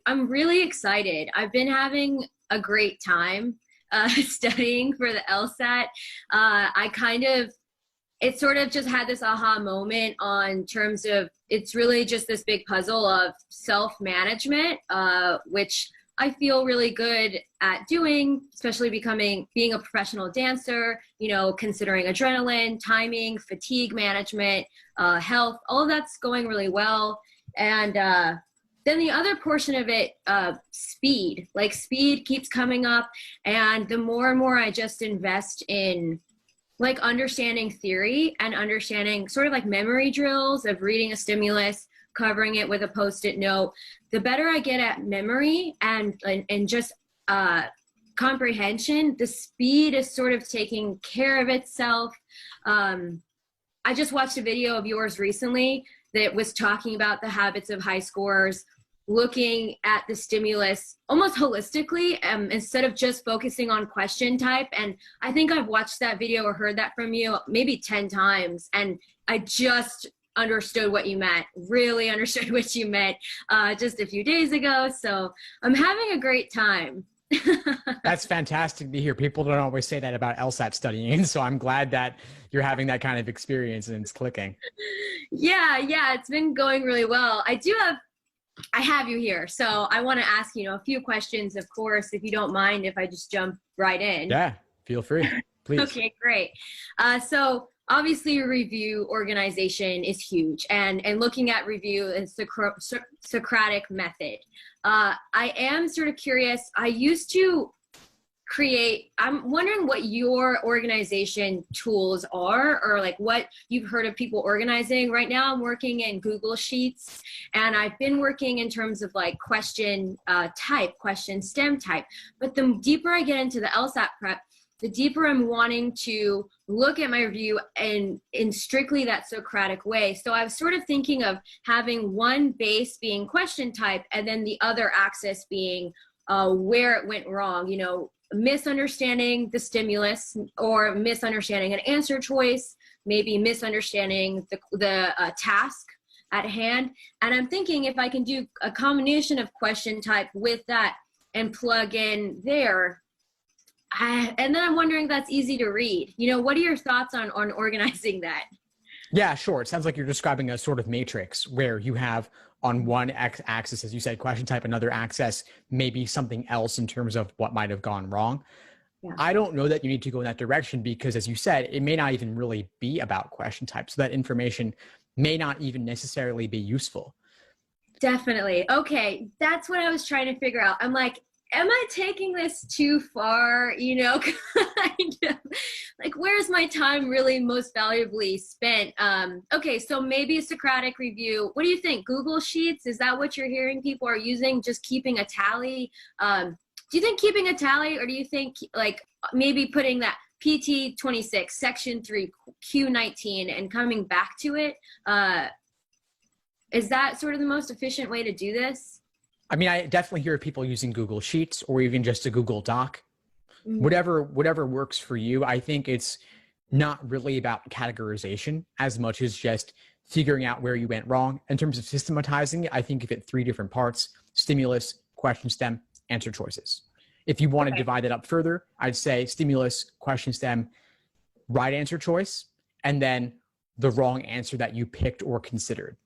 I'm really excited. I've been having a great time studying for the LSAT. It sort of just had this aha moment on terms of it's really just this big puzzle of self-management, which I feel really good at doing, especially being a professional dancer, considering adrenaline, timing, fatigue management, health, all of that's going really well. And then the other portion of it, speed, like speed keeps coming up. And the more and more I just invest in like understanding theory and understanding sort of like memory drills of reading a stimulus, covering it with a Post-it note, the better I get at memory and just comprehension, the speed is sort of taking care of itself. I just watched a video of yours recently that was talking about the habits of high scorers, looking at the stimulus almost holistically, instead of just focusing on question type. And I think I've watched that video or heard that from you maybe 10 times. And I just understood what you meant, really understood what you meant just a few days ago. So I'm having a great time. That's fantastic to hear. People don't always say that about LSAT studying. So I'm glad that you're having that kind of experience and it's clicking. Yeah, it's been going really well. I have you here. So I want to ask, a few questions, of course, if you don't mind, if I just jump right in. Yeah, feel free, please. Okay, great. So obviously your review organization is huge, and looking at review is the Socratic method. I am sort of curious. I used to I'm wondering what your organization tools are, or like what you've heard of people organizing. Right now I'm working in Google Sheets, and I've been working in terms of like question type, question stem type. But the deeper I get into the LSAT prep, the deeper I'm wanting to look at my review in strictly that Socratic way. So I was sort of thinking of having one base being question type, and then the other axis being where it went wrong, misunderstanding the stimulus or misunderstanding an answer choice, maybe misunderstanding the task at hand. And I'm thinking if I can do a combination of question type with that and plug in there, and then I'm wondering if that's easy to read. What are your thoughts on organizing that? Yeah, sure. It sounds like you're describing a sort of matrix where you have on one axis, as you said, question type, another axis, maybe something else in terms of what might have gone wrong. Yeah. I don't know that you need to go in that direction because, as you said, it may not even really be about question type. So that information may not even necessarily be useful. Definitely. Okay. That's what I was trying to figure out. I'm like, am I taking this too far? Kind of like, where's my time really most valuably spent? Okay, so maybe a Socratic review. What do you think? Google Sheets? Is that what you're hearing people are using? Just keeping a tally? Do you think keeping a tally, or do you think like maybe putting that PT 26, section 3, Q19 and coming back to it? Is that sort of the most efficient way to do this? I mean, I definitely hear people using Google Sheets or even just a Google Doc. Whatever works for you. I think it's not really about categorization as much as just figuring out where you went wrong. In terms of systematizing it, I think of it 3 different parts: stimulus, question stem, answer choices. If you want to divide it up further, I'd say stimulus, question stem, right answer choice, and then the wrong answer that you picked or considered,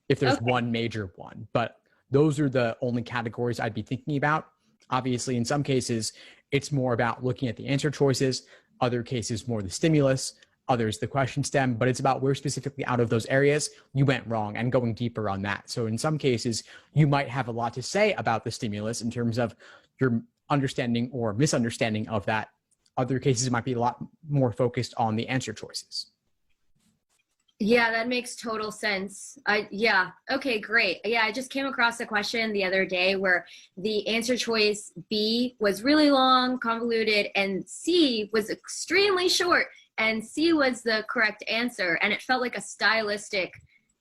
if there's one major one. But those are the only categories I'd be thinking about. Obviously, in some cases, it's more about looking at the answer choices, other cases more the stimulus, others the question stem, but it's about where specifically out of those areas you went wrong and going deeper on that. So in some cases, you might have a lot to say about the stimulus in terms of your understanding or misunderstanding of that. Other cases might be a lot more focused on the answer choices. Yeah, that makes total sense. Yeah. Okay, great. Yeah, I just came across a question the other day where the answer choice B was really long, convoluted, and C was extremely short, and C was the correct answer. And it felt like a stylistic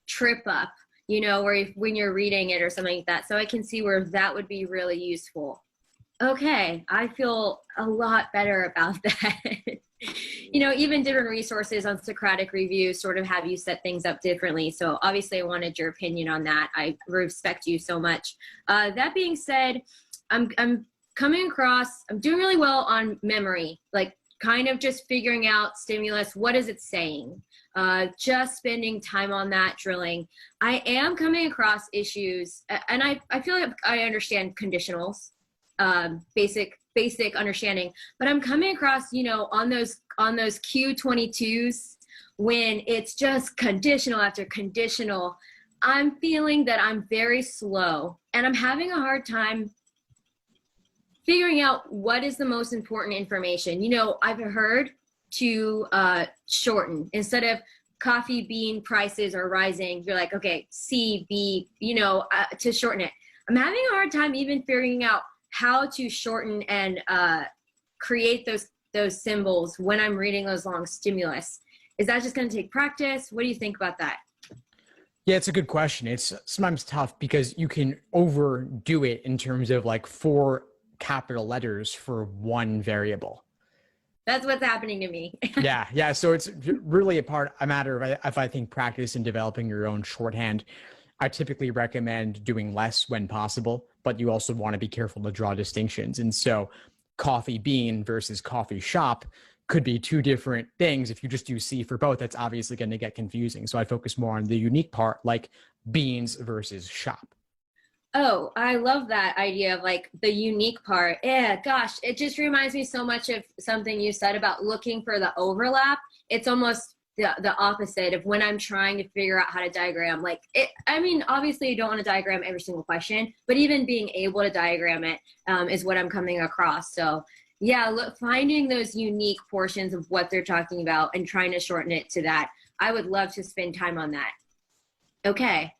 trip up, where when you're reading it or something like that. So I can see where that would be really useful. Okay, I feel a lot better about that. even different resources on Socratic review sort of have you set things up differently. So obviously I wanted your opinion on that. I respect you so much. That being said, I'm coming across, I'm doing really well on memory, like kind of just figuring out stimulus. What is it saying? Just spending time on that drilling. I am coming across issues, and I feel like I understand conditionals, basic understanding, but I'm coming across, on those Q22s when it's just conditional after conditional. I'm feeling that I'm very slow, and I'm having a hard time figuring out what is the most important information. I've heard to shorten. Instead of coffee bean prices are rising, you're like, okay, C, B, to shorten it. I'm having a hard time even figuring out how to shorten and create those symbols when I'm reading those long stimulus. Is that just going to take practice? What do you think about that? Yeah, it's a good question. It's sometimes tough because you can overdo it in terms of like 4 capital letters for one variable. That's what's happening to me. Yeah. So it's really a matter of, if I think, practice in developing your own shorthand. I typically recommend doing less when possible, but you also want to be careful to draw distinctions. And so coffee bean versus coffee shop could be 2 different things. If you just do C for both, that's obviously going to get confusing. So I focus more on the unique part, like beans versus shop. Oh, I love that idea of like the unique part. Yeah, gosh, it just reminds me so much of something you said about looking for the overlap. It's almost the opposite of when I'm trying to figure out how to diagram. Like obviously you don't want to diagram every single question, but even being able to diagram it is what I'm coming across. So yeah, finding those unique portions of what they're talking about and trying to shorten it to that. I would love to spend time on that. Okay.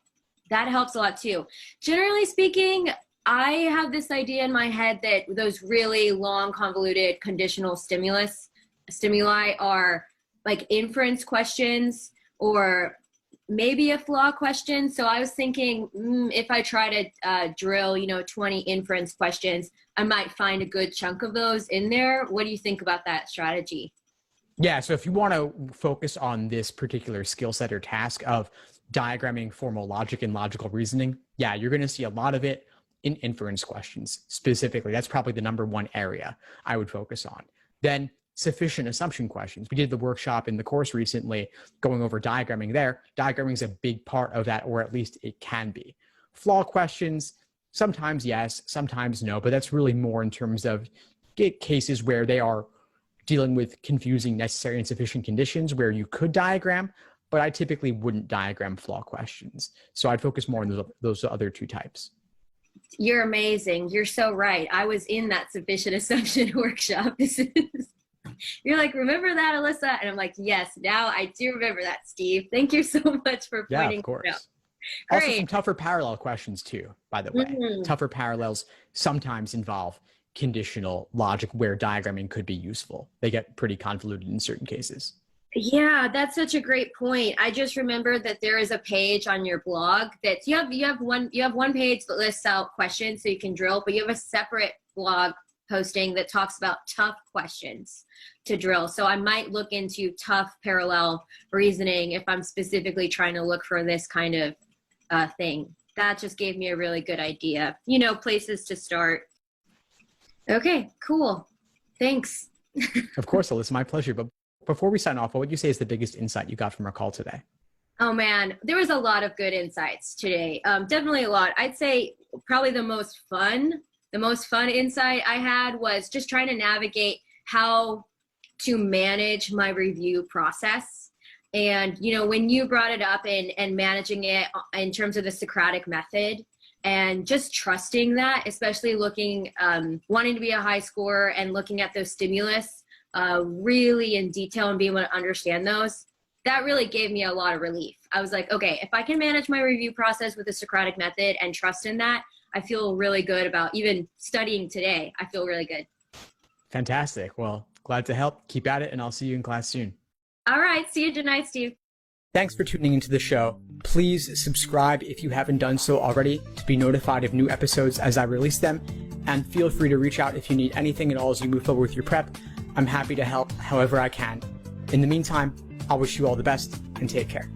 That helps a lot too. Generally speaking, I have this idea in my head that those really long, convoluted conditional stimuli are like inference questions or maybe a flaw question. So I was thinking if I try to drill, 20 inference questions, I might find a good chunk of those in there. What do you think about that strategy? Yeah, so if you want to focus on this particular skill set or task of diagramming formal logic and logical reasoning, yeah, you're going to see a lot of it in inference questions specifically. That's probably the number 1 area I would focus on. Then sufficient assumption questions. We did the workshop in the course recently going over diagramming there. Diagramming is a big part of that, or at least it can be. Flaw questions, sometimes yes, sometimes no, but that's really more in terms of cases where they are dealing with confusing necessary and sufficient conditions where you could diagram, but I typically wouldn't diagram flaw questions. So I'd focus more on those other 2 types. You're amazing. You're so right. I was in that sufficient assumption workshop. You're like, remember that, Alyssa? And I'm like, yes, now I do remember that, Steve. Thank you so much for pointing of course. it out. Also Great. some tougher parallel questions too, by the way. Mm-hmm. Tougher parallels sometimes involve conditional logic where diagramming could be useful. They get pretty convoluted in certain cases. Yeah, that's such a great point. I just remembered that there is a page on your blog that you have one page that lists out questions so you can drill, but you have a separate blog posting that talks about tough questions to drill. So I might look into tough parallel reasoning if I'm specifically trying to look for this kind of thing. That just gave me a really good idea. Places to start. Okay, cool. Thanks. Of course, Alyssa, my pleasure. But before we sign off, what would you say is the biggest insight you got from our call today? Oh man, there was a lot of good insights today. Definitely a lot. I'd say probably the most fun insight I had was just trying to navigate how to manage my review process. And, when you brought it up and managing it in terms of the Socratic method, and just trusting that, especially looking, wanting to be a high scorer and looking at those stimulus really in detail and being able to understand those, that really gave me a lot of relief. I was like, okay, if I can manage my review process with the Socratic method and trust in that, I feel really good about even studying today. I feel really good. Fantastic. Well, glad to help. Keep at it, and I'll see you in class soon. All right. See you tonight, Steve. Thanks for tuning into the show. Please subscribe if you haven't done so already to be notified of new episodes as I release them. And feel free to reach out if you need anything at all as you move forward with your prep. I'm happy to help however I can. In the meantime, I'll wish you all the best and take care.